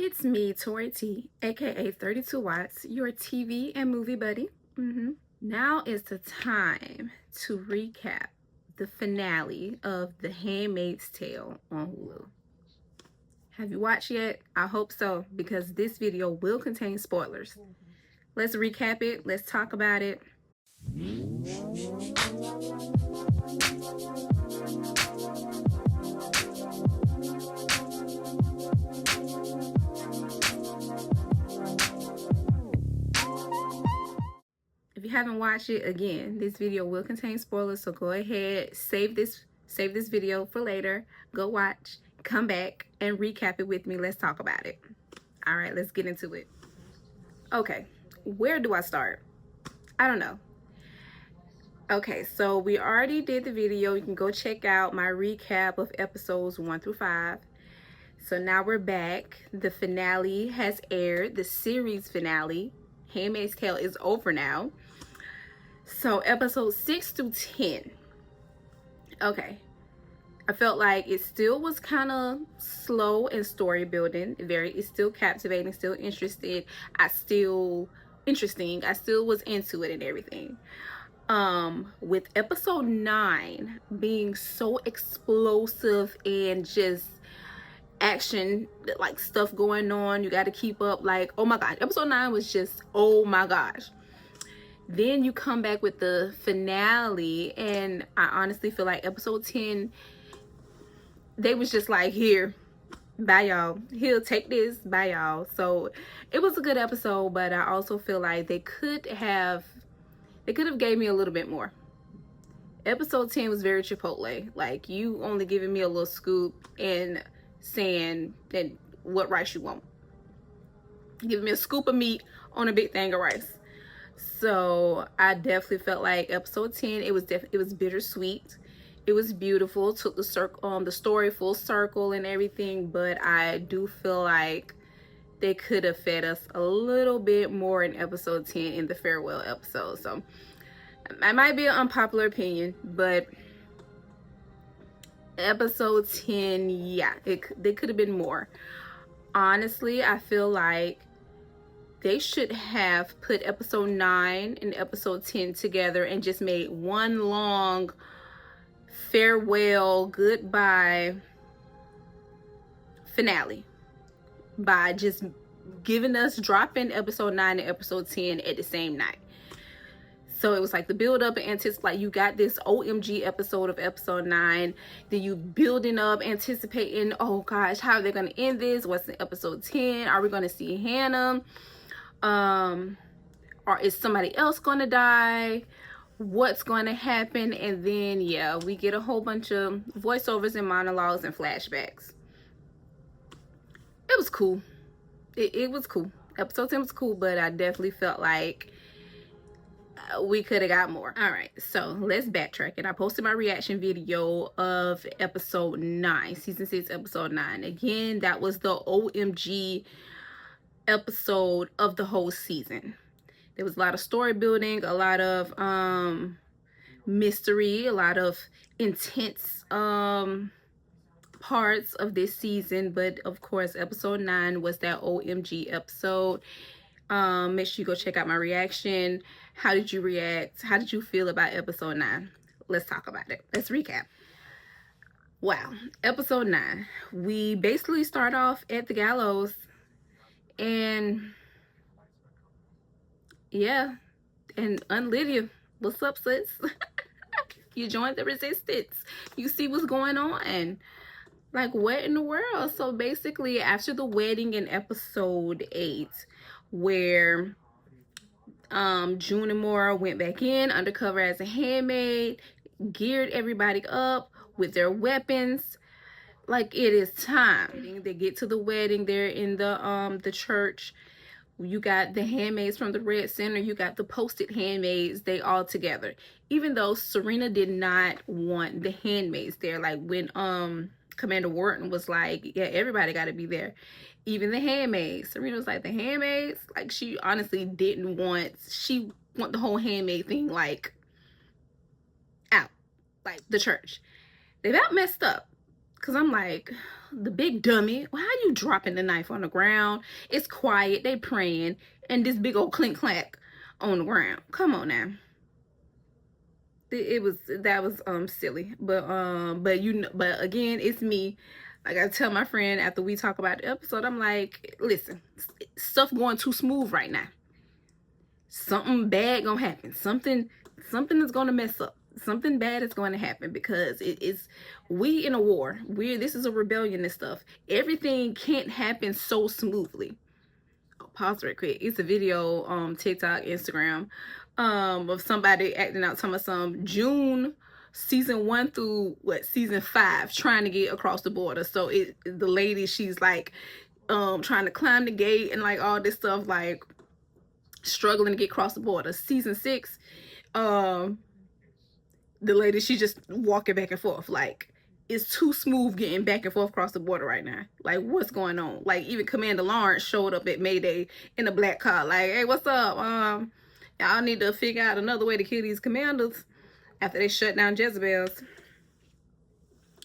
It's me, Tori T, aka 32 Watts, your TV and movie buddy. Now is the time to recap the finale of The Handmaid's Tale on Hulu. Have you watched yet? I hope so, because this video will contain spoilers. Let's recap it. Let's talk about it. If you haven't watched it, again, this video will contain spoilers, so go ahead, save this video for later, go watch, come back, and recap it with me. Let's talk about it. All right, let's get into it. Okay, where do I start? I don't know. Okay, so we already did the video. You can go check out my recap of episodes 1 through 5. So now we're back. The finale has aired, the series finale. Handmaid's Tale is over now. So episodes 6 through 10. Okay. I felt like it still was kind of slow in story building. It's still captivating, still interested. I still was into it and everything. With episode 9 being so explosive and just action, like stuff going on, you got to keep up, like, oh my gosh, episode 9 was just, oh my gosh. Then you come back with the finale, and I honestly feel like episode 10, they was just like, here, bye y'all, he'll take this, bye y'all. So it was a good episode, but I also feel like they could have gave me a little bit more. Episode 10 was very Chipotle, like you only giving me a little scoop and saying that what rice you want, giving me a scoop of meat on a big thing of rice. So I definitely felt like episode 10, it was bittersweet. It was beautiful, took the story full circle and everything, but I do feel like they could have fed us a little bit more in episode 10 in the farewell episode. So that might be an unpopular opinion, but episode 10, yeah, they could have been more. Honestly, I feel like they should have put episode 9 and episode 10 together and just made one long farewell, goodbye finale by just dropping episode 9 and episode 10 at the same night. So it was like the build up and anticipate, like you got this OMG episode of episode 9, then you building up, anticipating, oh gosh, how are they going to end this? What's in episode 10? Are we going to see Hannah? Or is somebody else going to die? What's going to happen? And then, yeah, we get a whole bunch of voiceovers and monologues and flashbacks. It was cool. It was cool. Episode 10 was cool, but I definitely felt like we could have got more. All right, so let's backtrack. And I posted my reaction video of episode 9, season 6, episode 9. Again, that was the OMG episode of the whole season. There was a lot of story building, a lot of mystery, a lot of intense parts of this season. But of course, episode 9 was that OMG episode. Make sure you go check out my reaction. How did you react? How did you feel about episode 9? Let's talk about it. Let's recap. Wow, episode 9. We basically start off at the gallows, and yeah, and Lydia, what's up, sis? You joined the resistance. You see what's going on. Like, what in the world? So basically, after the wedding in episode 8, where June and Maura went back in undercover as a handmaid, geared everybody up with their weapons, like, it is time. They get to the wedding. They're in the church. You got the handmaids from the Red Center. You got the posted handmaids. They all together. Even though Serena did not want the handmaids there. Like, when Commander Wharton was like, yeah, everybody got to be there. Even the handmaids. Serena was like, the handmaids? Like, she honestly didn't want, she want the whole handmaid thing, like, out. Like, the church. They about messed up. Because I'm like, the big dummy, why are you dropping the knife on the ground? It's quiet, they praying, and this big old clink clack on the ground. Come on now. That was silly. But you know, but again, it's me. Like I tell my friend after we talk about the episode, I'm like, listen, stuff going too smooth right now. Something bad gonna happen. Something is gonna mess up. Something bad is going to happen, because we in a war. This is a rebellion and stuff. Everything can't happen so smoothly. Oh, pause right quick. It's a video on TikTok, Instagram, of somebody acting out some June season 1 through season 5 trying to get across the border. So the lady, she's like trying to climb the gate and like all this stuff, like struggling to get across the border. Season 6, the lady, she just walking back and forth. Like, it's too smooth getting back and forth across the border right now. Like, what's going on? Like, even Commander Lawrence showed up at Mayday in a black car. Like, hey, what's up? Y'all need to figure out another way to kill these commanders after they shut down Jezebel's.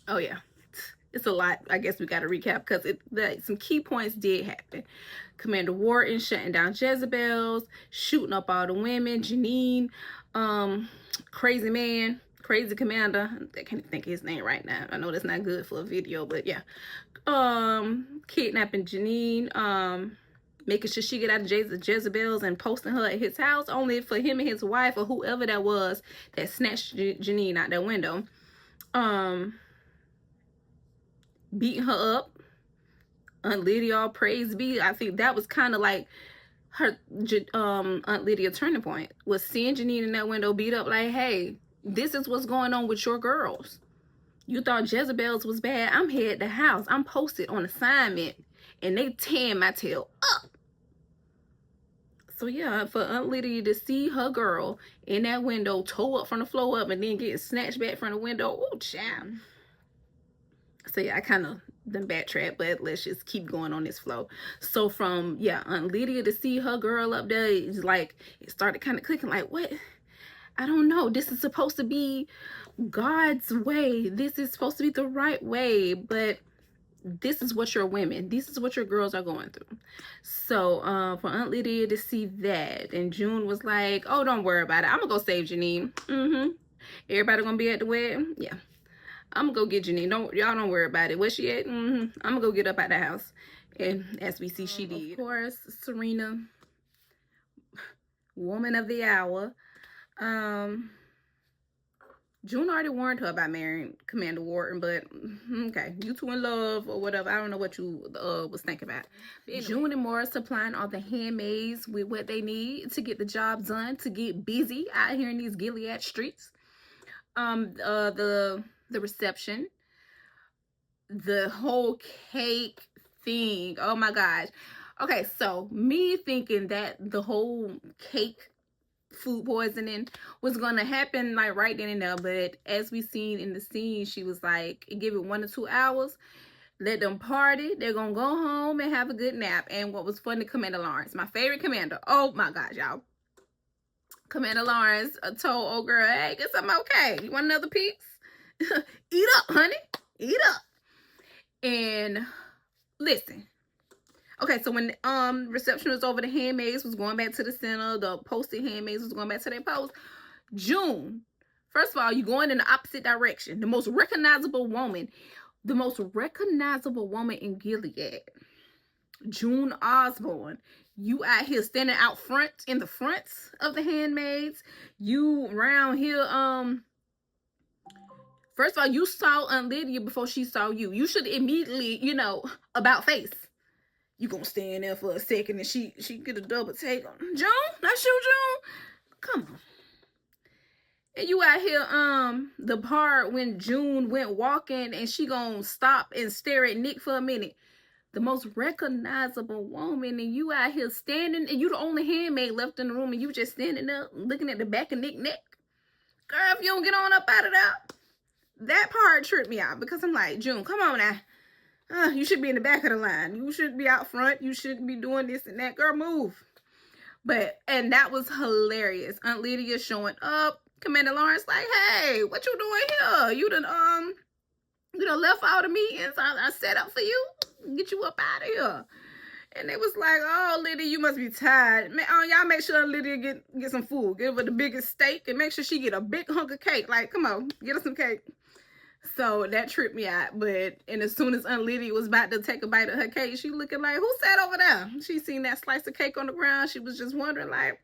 Oh yeah, it's a lot. I guess we got to recap, because some key points did happen. Commander Wharton shutting down Jezebel's, shooting up all the women. Janine, crazy man, crazy commander, I can't think of his name right now. I know that's not good for a video, but yeah. Kidnapping Janine, making sure she get out of Jezebel's and posting her at his house, only for him and his wife or whoever that was that snatched Janine out that window. Beating her up. Aunt Lydia, all praise be. I think that was kind of like her Aunt Lydia turning point, was seeing Janine in that window beat up. Like, hey, this is what's going on with your girls. You thought Jezebel's was bad. I'm here at the house. I'm posted on assignment, and they tearing my tail up. So yeah, for Aunt Lydia to see her girl in that window, toe up from the floor up, and then get snatched back from the window, oh child. So yeah, I kind of done backtrack, but let's just keep going on this flow. So from, yeah, Aunt Lydia to see her girl up there, it's like, it started kind of clicking, like, what? I don't know. This is supposed to be God's way. This is supposed to be the right way, but this is what your women, this is what your girls are going through. So for Aunt Lydia to see that, and June was like, oh, don't worry about it. I'm gonna go save Janine. Everybody gonna be at the wedding? Yeah. I'm gonna go get Janine. Y'all don't worry about it. Where she at? I'm gonna go get up out the house. And as we see, she did. Of course, Serena, woman of the hour. June already warned her about marrying Commander Wharton, but okay, you two in love or whatever. I don't know what you was thinking about. But anyway, June and Morris supplying all the handmaids with what they need to get the job done, to get busy out here in these Gilead streets. The reception, the whole cake thing, oh my gosh. Okay, so me thinking that the whole cake food poisoning was gonna happen like right then and there, but as we seen in the scene, she was like, give it 1 to 2 hours, let them party, they're gonna go home and have a good nap. And what was funny, Commander Lawrence, my favorite commander, oh my gosh, y'all, Commander Lawrence told old girl, hey, get something okay, you want another piece? Eat up, honey, eat up. And listen, okay, so when reception was over, the handmaids was going back to the center, the posted handmaids was going back to their post. June, first of all, you're going in the opposite direction. The most recognizable woman in Gilead, June Osborne, you out here standing out front in the fronts of the handmaids. You around here, first of all, you saw Aunt Lydia before she saw you. You should immediately, you know, about face. You gonna stand there for a second and she get a double take on June? That's you, June? Come on. And you out here, the part when June went walking and she gonna stop and stare at Nick for a minute. The most recognizable woman, and you out here standing, and you the only handmaid left in the room, and you just standing there looking at the back of Nick's neck. Girl, if you don't get on up out of that part tripped me out, because I'm like, June, come on now. You should be in the back of the line. You should be out front. You shouldn't be doing this and that. Girl, move. And that was hilarious. Aunt Lydia showing up. Commander Lawrence like, hey, what you doing here? You done You know, left all the meetings I set up for you. Get you up out of here. And they was like, oh, Lydia, you must be tired. Y'all make sure Lydia get some food. Give her the biggest steak and make sure she get a big hunk of cake. Like, come on, get her some cake. So that tripped me out. And as soon as Aunt Lydia was about to take a bite of her cake, she looking like, who sat over there? She seen that slice of cake on the ground. She was just wondering, like,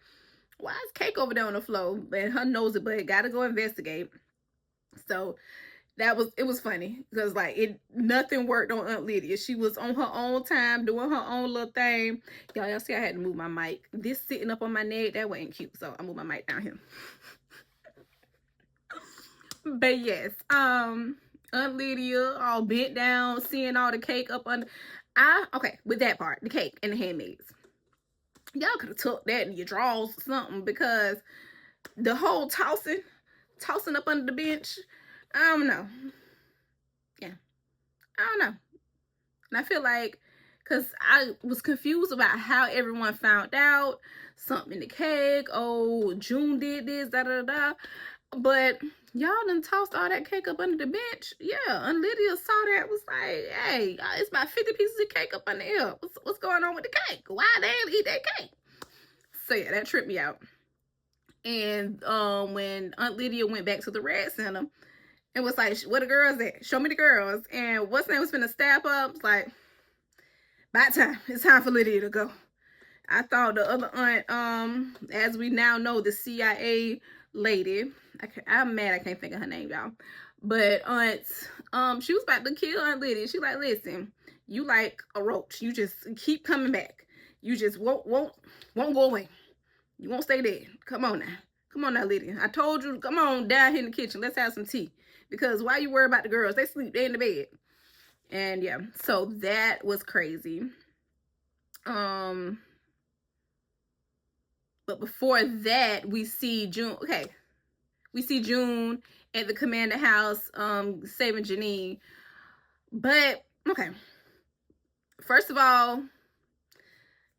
why is cake over there on the floor? And her nosy butt got to go investigate. So it was funny because like nothing worked on Aunt Lydia. She was on her own time doing her own little thing. Y'all see I had to move my mic. This sitting up on my neck, that wasn't cute, so I moved my mic down here. But yes, Aunt Lydia all bent down, seeing all the cake up under. Okay, with that part, the cake and the handmaids. Y'all could have took that in your drawers or something, because the whole tossing up under the bench, I don't know. Yeah, I don't know. And I feel like, because I was confused about how everyone found out something in the cake. Oh, June did this, da da da. But y'all done tossed all that cake up under the bench. Yeah, and Lydia saw that, was like, hey, it's about 50 pieces of cake up under here. What's going on with the cake? Why they ain't eat that cake? So yeah, that tripped me out. And when Aunt Lydia went back to the Red Center, it was like, where the girls at? Show me the girls. And what's name was finna step up? It's like, by time. It's time for Lydia to go. I thought the other aunt, as we now know, the CIA lady, I'm mad I can't think of her name, y'all. But aunt, she was about to kill Aunt Lydia. She like, listen, you like a roach. You just keep coming back. You just won't go away. You won't stay there. Come on now. Come on now, Lydia. I told you, come on down here in the kitchen. Let's have some tea. Because why you worry about the girls? They sleep. They in the bed. And yeah, so that was crazy. But before that, we see June. Okay. We see June at the Commander house, saving Janine. But, okay. First of all,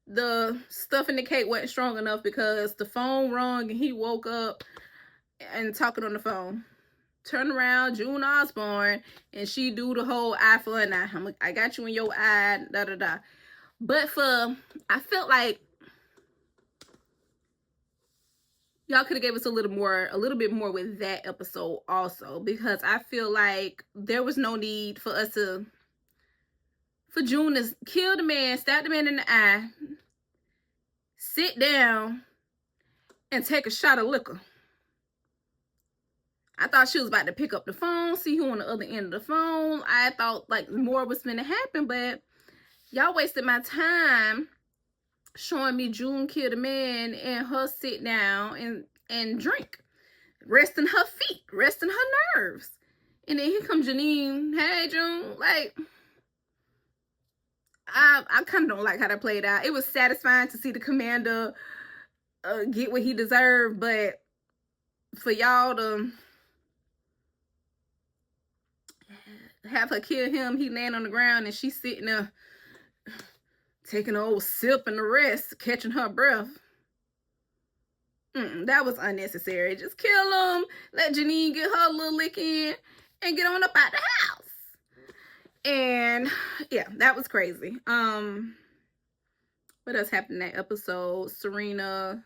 the stuff in the cake wasn't strong enough because the phone rung and he woke up and talking on the phone. Turn around, June Osborne, and she do the whole eye for an eye. I got you in your eye, da da da. But I felt like y'all could have gave us a little bit more with that episode also, because I feel like there was no need for June to kill the man, stab the man in the eye, sit down, and take a shot of liquor. I thought she was about to pick up the phone, see who on the other end of the phone. I thought like more was going to happen, but y'all wasted my time showing me June kill the man and her sit down and drink, resting her feet, resting her nerves. And then here comes Janine. Hey, June. Like, I kind of don't like how that played out. It was satisfying to see the commander get what he deserved, but for y'all to have her kill him, he laying on the ground and she's sitting there taking an old sip and the rest, catching her breath. That was unnecessary. Just kill him, let Janine get her little lick in, and get on up out the house. And yeah, that was crazy. What else happened in that episode? Serena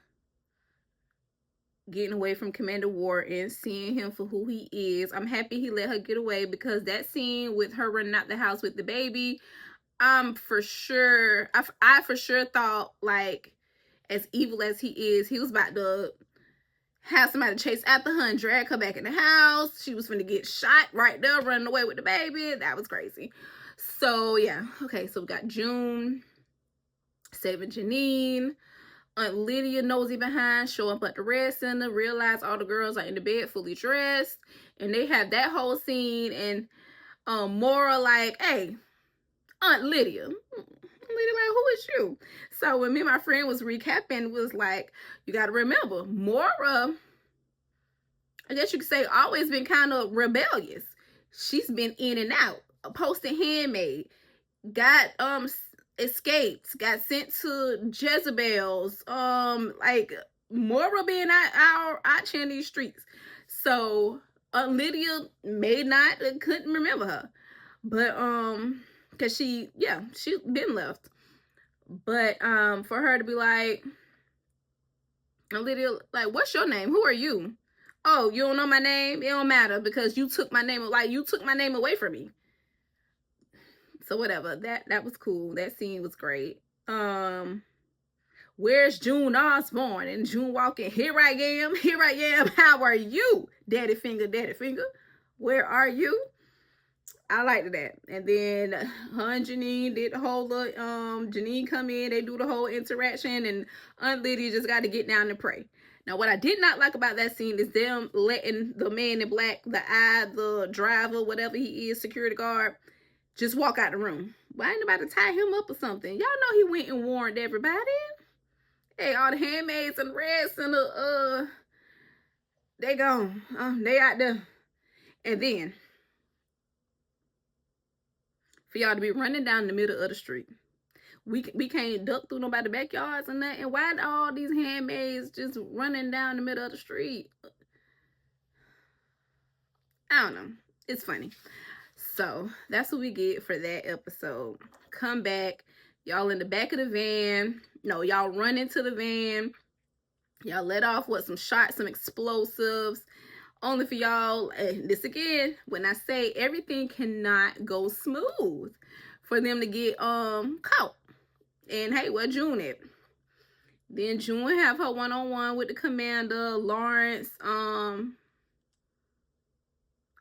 getting away from Commander Wharton, seeing him for who he is. I'm happy he let her get away, because that scene with her running out the house with the baby, I for sure thought, like, as evil as he is, he was about to have somebody chase after her and drag her back in the house. She was finna get shot right there, running away with the baby. That was crazy. So yeah, okay, so we got June saving Janine. Aunt Lydia nosy behind, show up at the Red Center, realize all the girls are in the bed fully dressed, and they have that whole scene. And Maura like, hey, Aunt Lydia. Lydia like, who is you? So when me and my friend was recapping, was like, you got to remember, Maura, I guess you could say, always been kind of rebellious. She's been in and out, posting Handmaid, got escaped, got sent to Jezebel's, like Maura being out in these streets. So Lydia may not, couldn't remember her, but because she been left. But for her to be like, Lydia, like, what's your name? Who are you? Oh, you don't know my name? It don't matter because you took my name. Like, you took my name away from me. So whatever. That was cool. That scene was great. Where's June Osborne? And June walking, here I am. How are you? Daddy finger. Where are you? I liked that. And then her and Janine did the whole Janine come in, they do the whole interaction, and Aunt Lydia just got to get down and pray. Now, what I did not like about that scene is them letting the man in black, the driver, whatever he is, security guard, just walk out the room. Why ain't nobody tie him up or something? Y'all know he went and warned everybody. Hey, all the handmaids and the rest and they gone. They out there. And then for y'all to be running down the middle of the street. We can't duck through nobody's backyards and nothing. Why are all these handmaids just running down the middle of the street? I don't know. It's funny. So that's what we get for that episode. Come back. Y'all in the back of the van. No, y'all run into the van. Y'all let off some shots, some explosives. Only for y'all, this again, when I say everything cannot go smooth for them to get caught. And hey, where June at? Then June have her one-on-one with the commander, Lawrence. Oh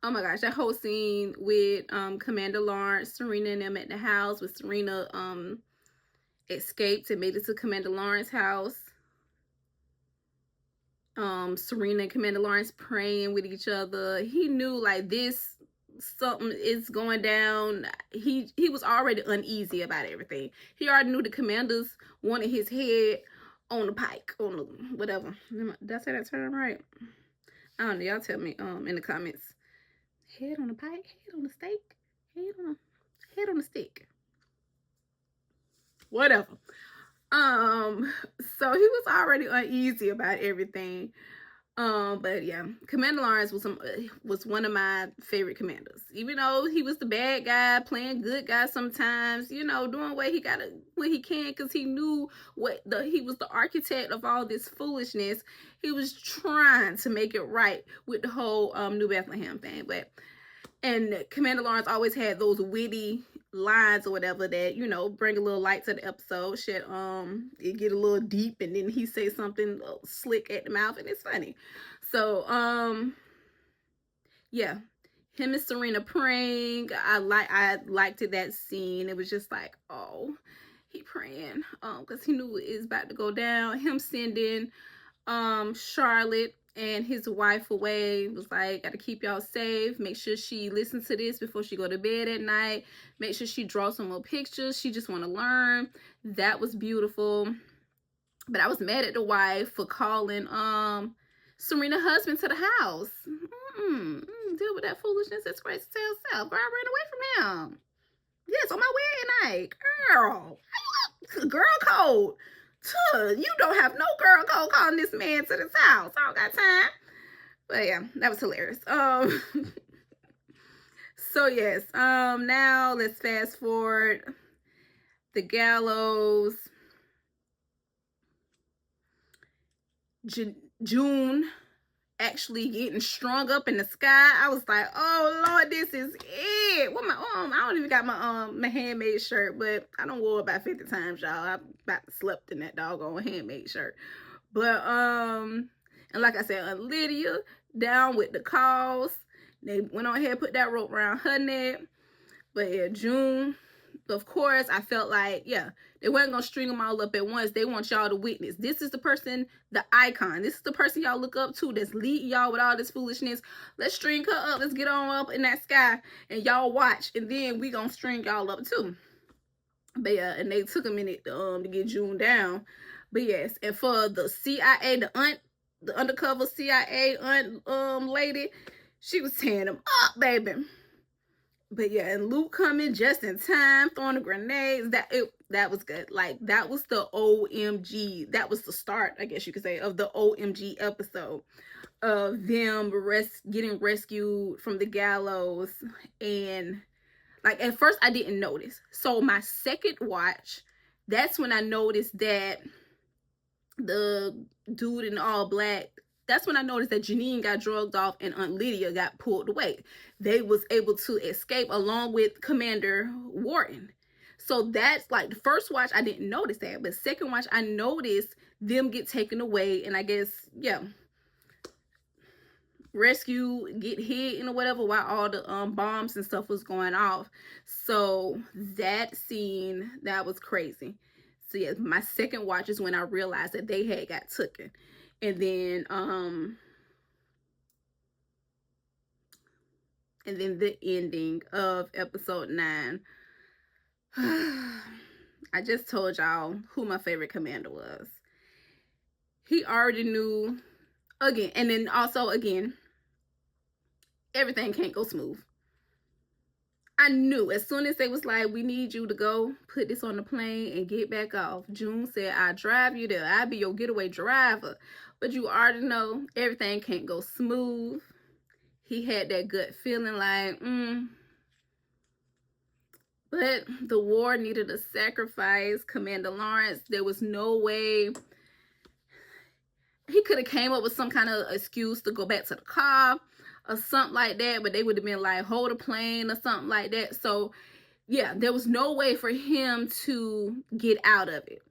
my gosh, that whole scene with Commander Lawrence, Serena and them at the house, with Serena escaped and made it to Commander Lawrence's house. Serena and Commander Lawrence praying with each other. He knew like this, something is going down. He was already uneasy about everything. He already knew the commanders wanted his head on the pike, on the whatever. Did I say that term right? I don't know. Y'all tell me in the comments. Head on the pike, head on the steak, head on the stick. Whatever. So he was already uneasy about everything. But yeah, Commander Lawrence was one of my favorite commanders. Even though he was the bad guy, playing good guy sometimes, you know, doing what he can, because he knew he was the architect of all this foolishness. He was trying to make it right with the whole New Bethlehem thing. And Commander Lawrence always had those witty lines or whatever that, you know, bring a little light to the episode. Shit, it get a little deep, and then he say something slick at the mouth, and it's funny. So yeah, him and Serena praying. I liked that scene. It was just like, oh, he praying because he knew it was about to go down. Him sending Charlotte and his wife away, was like, gotta keep y'all safe. Make sure she listens to this before she go to bed at night. Make sure she draws some more pictures. She just want to learn. That was beautiful. But I was mad at the wife for calling Serena's husband to the house. Deal with that foolishness. It's crazy to tell self. Girl, I ran away from him. Yes, on my wedding night. Girl code. You don't have no girl code calling this man to this house. I don't got time. But yeah, that was hilarious. So yes, now let's fast forward. The gallows. June actually getting strung up in the sky. I was like, oh Lord, this is it. What I don't even got my handmade shirt, but I don't wore it about 50 times, y'all. I about slept in that doggone handmade shirt. But and like I said, Lydia down with the cause. They went on ahead, put that rope around her neck. But yeah, June, of course, I felt like, yeah, they weren't gonna string them all up at once. They want y'all to witness. This is the person, the icon. This is the person y'all look up to that's leading y'all with all this foolishness. Let's string her up. Let's get on up in that sky and y'all watch. And then we gonna string y'all up too. But yeah, and they took a minute to get June down. But yes, and for the CIA, the undercover CIA lady, she was tearing them up, baby. But yeah, and Luke coming just in time, throwing the grenades. That was good. Like, that was the OMG. That was the start, I guess you could say, of the OMG episode. of them getting rescued from the gallows. And like at first I didn't notice. So my second watch, that's when I noticed that the dude in all black, that's when I noticed that Janine got drugged off and Aunt Lydia got pulled away. They was able to escape along with Commander Wharton. So that's like the first watch I didn't notice that, but second watch I noticed them get taken away, and I guess, yeah, rescue, get hit and whatever while all the bombs and stuff was going off. So that scene, that was crazy. So yeah, my second watch is when I realized that they had got taken. And then the ending of episode 9. I just told y'all who my favorite commander was. He already knew again, and then also again, everything can't go smooth. I knew as soon as they was like, we need you to go put this on the plane and get back off. June said, I'll drive you there. I'll be your getaway driver. But you already know everything can't go smooth. He had that gut feeling like, But the war needed a sacrifice. Commander Lawrence, there was no way. He could have came up with some kind of excuse to go back to the car or something like that, but they would have been like, hold a plane or something like that. So yeah, there was no way for him to get out of it.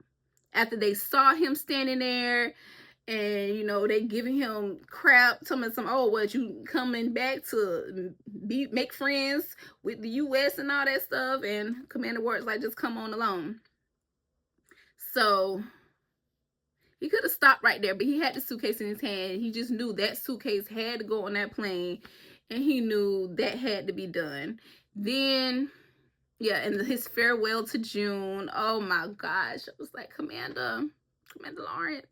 After they saw him standing there and, you know, they giving him crap, telling him some, oh, what, you coming back to make friends with the U.S. and all that stuff, and Commander Ward's like, just come on along. So he could have stopped right there, but he had the suitcase in his hand. He just knew that suitcase had to go on that plane, and he knew that had to be done. Then, yeah, and his farewell to June. Oh my gosh. I was like, Commander Lawrence,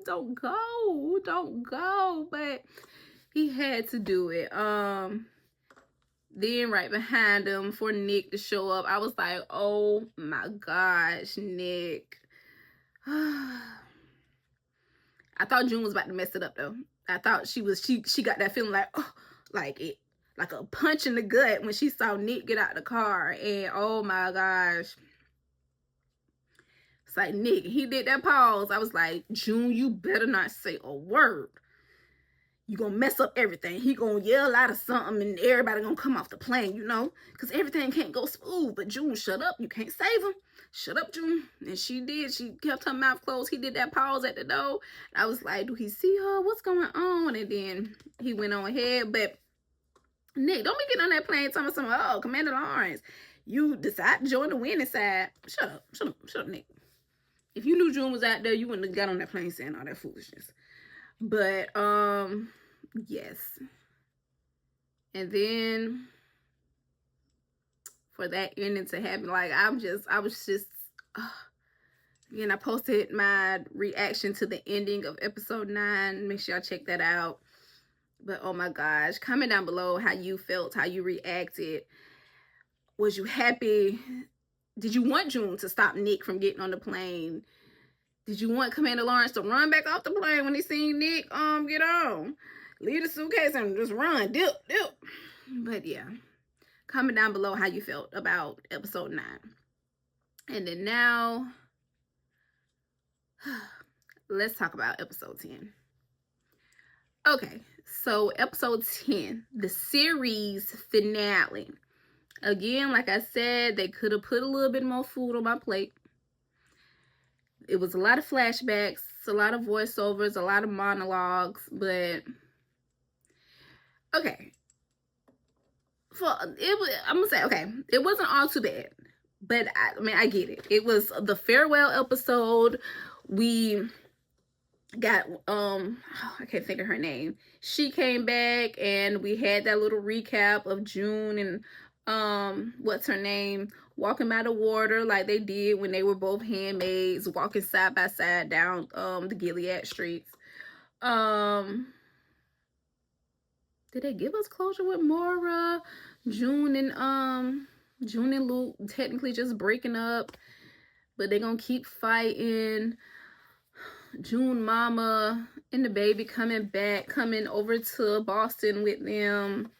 don't go. But he had to do it. Then right behind him for Nick to show up, I was like, oh my gosh, Nick. I thought June was about to mess it up though. I thought she got that feeling like, oh, like a punch in the gut when she saw Nick get out of the car. And oh my gosh, it's like, Nick, he did that pause. I was like, June, you better not say a word. You gonna mess up everything. He gonna yell out of something and everybody gonna come off the plane, you know, because everything can't go smooth. But June, shut up. You can't save him. Shut up, June. And she did. She kept her mouth closed. He did that pause at the door. And I was like, do he see her? What's going on? And then he went on ahead. But Nick, don't be getting on that plane telling me, oh, Commander Lawrence, you decide to join the winning side. Shut up, Nick. If you knew June was out there, you wouldn't have got on that plane saying all that foolishness. But yes. And then for that ending to happen, like I was just again, I posted my reaction to the ending of episode 9. Make sure y'all check that out. But oh my gosh, comment down below how you felt, how you reacted. Was you happy? Did you want June to stop Nick from getting on the plane? Did you want Commander Lawrence to run back off the plane when he seen Nick get on? Leave the suitcase and just run, dip. But yeah, comment down below how you felt about episode 9. And then now, let's talk about episode 10. Okay, so episode 10, the series finale. Again, like I said, they could have put a little bit more food on my plate. It was a lot of flashbacks, a lot of voiceovers, a lot of monologues, but okay. I'm gonna say, okay, it wasn't all too bad, but I mean, I get it. It was the farewell episode. We got I can't think of her name. She came back and we had that little recap of June and what's her name, walking by the water like they did when they were both handmaids, walking side by side down the Gilead streets. Did they give us closure with Mora, June and Luke technically just breaking up, but they're gonna keep fighting? June mama and the baby coming over to Boston with them,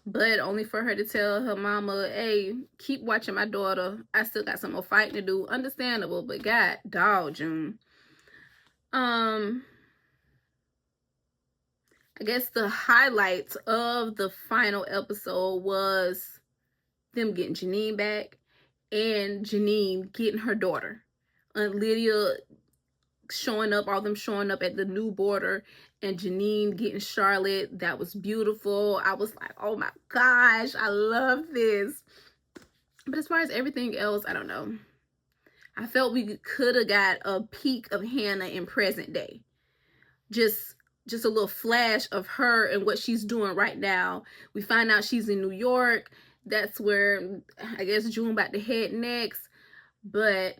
but only for her to tell her mama, hey, keep watching my daughter. I still got some more fighting to do. Understandable, but God, dog, June. I guess the highlights of the final episode was them getting Janine back and Janine getting her daughter. And Lydia showing up, all them showing up at the new border, and Janine getting Charlotte. That was beautiful. I was like, oh my gosh, I love this. But as far as everything else, I don't know. I felt we could have got a peek of Hannah in present day. Just a little flash of her and what she's doing right now. We find out she's in New York. That's where I guess June about to head next. But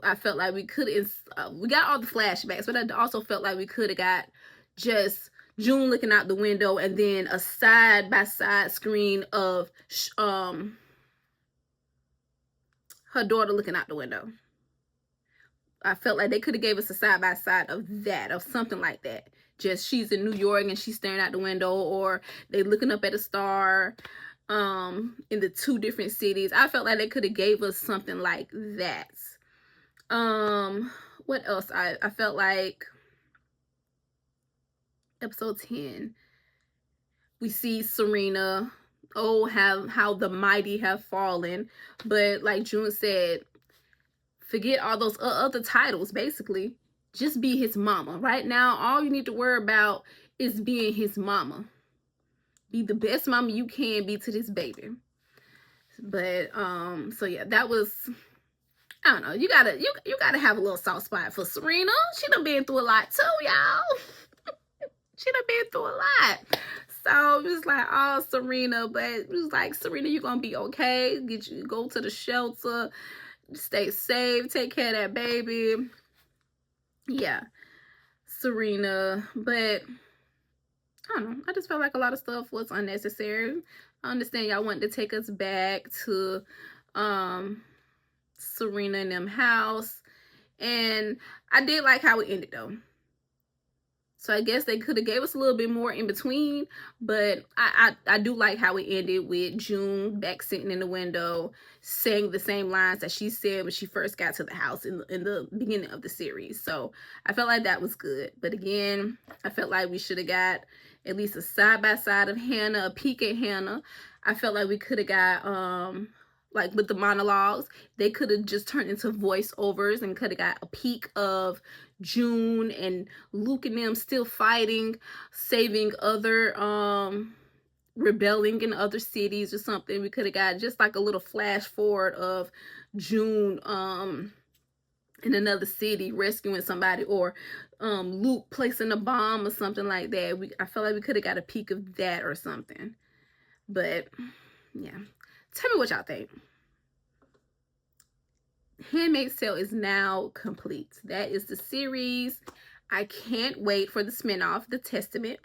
I felt like we could we got all the flashbacks, but I also felt like we could have got just June looking out the window and then a side-by-side screen of her daughter looking out the window. I felt like they could have gave us a side-by-side of that, of something like that. Just she's in New York and she's staring out the window, or they looking up at a star in the two different cities. I felt like they could have gave us something like that. What else? I felt like episode 10, we see Serena, oh, how the mighty have fallen. But like June said, forget all those other titles. Basically, just be his mama. Right now, all you need to worry about is being his mama. Be the best mama you can be to this baby. But so yeah, that was, I don't know, you gotta have a little soft spot for Serena. She done been through a lot too, y'all. She done been through a lot. So just like, oh, Serena, but it was like, Serena, you're gonna be okay. Go to the shelter, stay safe, take care of that baby. Yeah, Serena. But I don't know, I just felt like a lot of stuff was unnecessary. I understand y'all wanted to take us back to Serena and them house, and I did like how it ended though. So I guess they could have gave us a little bit more in between, but I do like how it ended with June back sitting in the window saying the same lines that she said when she first got to the house in the beginning of the series. So I felt like that was good. But again, I felt like we should have got at least a side-by-side of Hannah, a peek at Hannah. I felt like we could have got like with the monologues, they could have just turned into voiceovers and could have got a peek of June and Luke and them still fighting, saving other rebelling in other cities or something. We could have got just like a little flash forward of June in another city rescuing somebody, or Luke placing a bomb or something like that. I felt like we could have got a peek of that or something. But yeah, tell me what y'all think. Handmaid's Tale is now complete. That is the series. I can't wait for the spinoff, The Testament.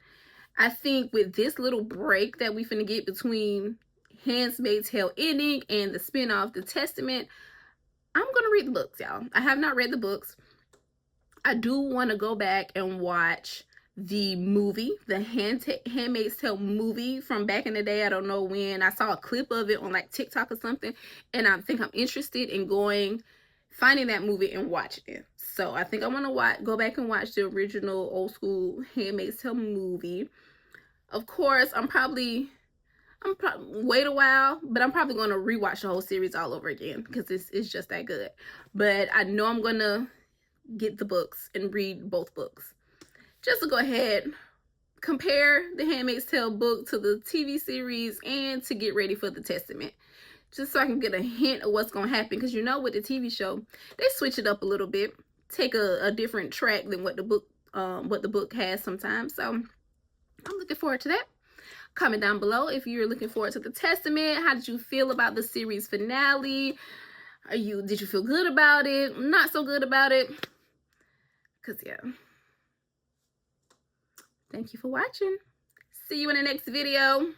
I think with this little break that we finna get between Handmaid's Tale ending and the spinoff, The Testament, I'm gonna read the books, y'all. I have not read the books. I do want to go back and watch the movie, the Handmaid's Tale movie from back in the day. I don't know when. I saw a clip of it on like TikTok or something, and I think I'm interested in finding that movie and watching it. So I think I want to go back and watch the original old school Handmaid's Tale movie. Of course, I'm probably wait a while, but I'm probably going to rewatch the whole series all over again because it's just that good. But I know I'm going to get the books and read both books, just to go ahead, compare the Handmaid's Tale book to the TV series and to get ready for the Testament, just so I can get a hint of what's going to happen. Because you know, with the TV show, they switch it up a little bit, take a different track than what the book has sometimes. So I'm looking forward to that. Comment down below if you're looking forward to the Testament. How did you feel about the series finale? Did you feel good about it? Not so good about it? Because yeah. Thank you for watching. See you in the next video.